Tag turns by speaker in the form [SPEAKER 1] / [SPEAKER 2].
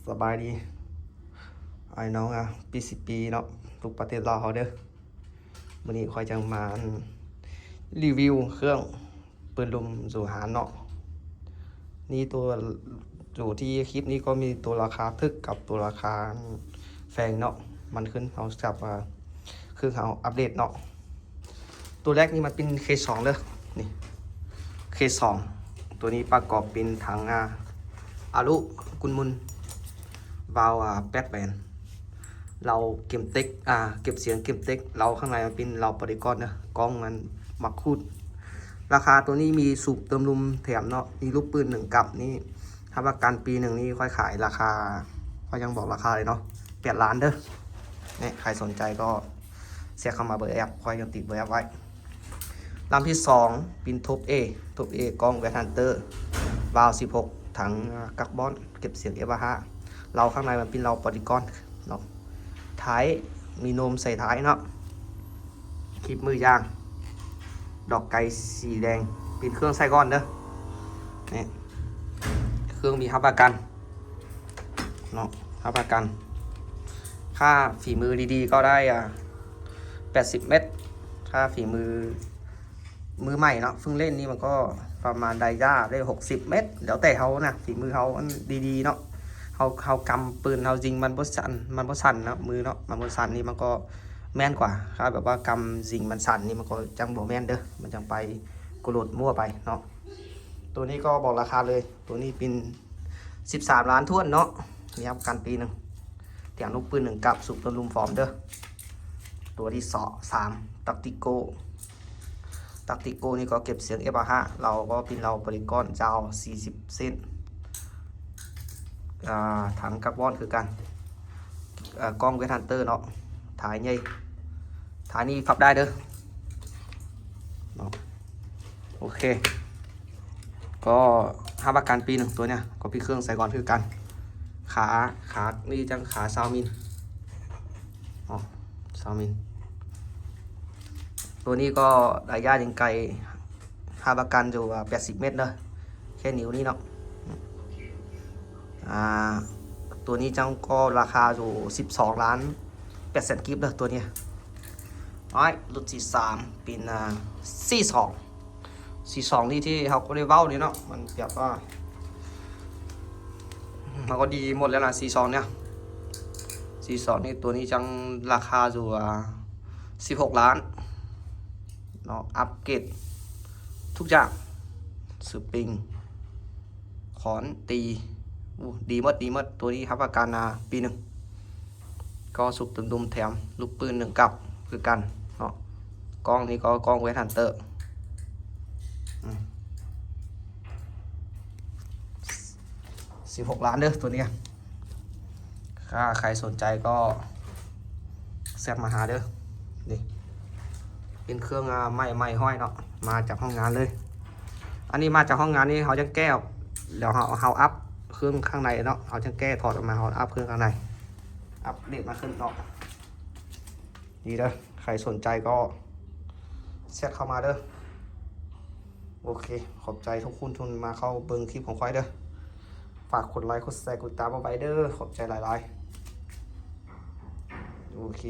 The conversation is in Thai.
[SPEAKER 1] สบายดีไอ้น้องปี10 ปีเนาะทุกประเทศลาวเขาเด้อวันนี้คอยจะมารีวิวเครื่องปืนลมสู่หารเนาะนี่ตัวอยู่ที่คลิปนี้ก็มีตัวราคาทึกกับตัวราคาแพงเนาะมันขึ้นเขาจับคือเขาอัปเดตเนาะตัวแรกนี่มันเป็น K2 เลยนี่ K2 ตัวนี้ประกอบเป็นถังอารุกุลมุนวาล์ว8 แบนเราเก็บเต็กเก็บเสียงเก็บเต็กเราข้างในมันเป็นเราปฏิกรณ์นะกล้องมันมักคูดราคาตัวนี้มีสูบเติมลมแถมเนาะมีลูกปืน1 กับนี่ถ้าประกันปี1นี่ค่อยขายราคาก็ยังบอกราคาเลยเนาะ8 ล้านเด้อเนี่ยใครสนใจก็เสียเข้ามาเบอร์แอปค่อยยังติดเบอร์แอปไว้ลำที่2เป็นท็อปเอกล้องแวทฮันเตอร์วาล์ว16ถังกักบอนเก็บเสียงF5เราข้างในมันเป็นเราปฏิกรณ์เนาะท้ายมีโนมใส่ท้ายเนาะคลิปมือยางดอกไก่สีแดงเป็นเครื่องไส้ก้อนเด้อนี่เครื่องมีรับประกันเนาะรับประกันค่าฝีมือดีๆก็ได้80 เมตรค่าฝีมือใหม่เนาะเพิ่งเล่นนี่มันก็ประมาณไดย่าได้60 เมตรเดี๋ยวแต่เขานะฝีมือเขาดีๆเนาะเขากำปืนเขายิงมันบ่สั่นเนาะมือเนาะมันบ่สั่นนี่มันก็แม่นกว่าครับแบบว่ากำยิงมันสั่นนี่มันก็จังบ่แม่นเด้อมันจังไปกระโดดมั่วไปเนาะตัวนี้ก็บอกราคาเลยตัวนี้เป็น13 ล้านท้วนเนาะมีรับประกันปี1แถมลูกปืน1 กับสูบตัวลุมฟอร์มเด้อตัวที่3ตักติโกนี่ก็เก็บเสียง F5 เราก็เป็นเราบริกรเจ้า40 เซนถังคาร์บอนคือกันกล้องเวทฮันเตอร์เนาะถ่ายใหญ่ถ่ายนี่พับได้เด้อเนาะโอเคก็รับประกันปี1ตัวเนี่ยก็พี่เครื่องใส่ก่อนคือกันขานี่จังขา20 มิล20 มิลตัวนี้ก็ระยะยิงไกลรับประกันอยู่80 เมตรเด้อแค่นิ้วนี้เนาะตัวนี้จังก็ราคาอยู่12 ล้าน8 แสนกิฟต์เด้อตัวนี้รุ่นที่3เป็น42นี่ที่เขาก็ได้เว้านี่เนาะมันแบบว่ามันก็ดีหมดแล้วนะ42เนี่ย42นี่ตัวนี้จังราคาอยู่16 ล้านเนาะอัปเกรดทุกอย่างสปริงขอนตีดีมดตัวนี้รับประกันปี1ก็สูบตุ่มๆแถมลูกปืน1 กับคือกันเนาะกล้องนี้ก็กล้องเวทฮันเตอร์16 ล้านเด้อตัวนี้ถ้าใครสนใจก็แซกมาหาเด้อนี่เป็นเครื่องใหม่ห้อยเนาะมาจากห้องงานเลยอันนี้มาจากห้องงานนี้เขาจะแก้เดี๋ยวเขาอัพเครื่องข้างในเนาะเขาจะแก้ถอดออกมาเขาอัพเครื่องข้างในอัพเดตมาขึ้นเนาะดีเด้อใครสนใจก็แชทเข้ามาเด้อโอเคขอบใจทุกคนทุนมาเข้าเบิ่งคลิปของควายเด้อฝากกดไลค์กดแชร์กดตามเอาไว้เด้อขอบใจหลายๆโอเค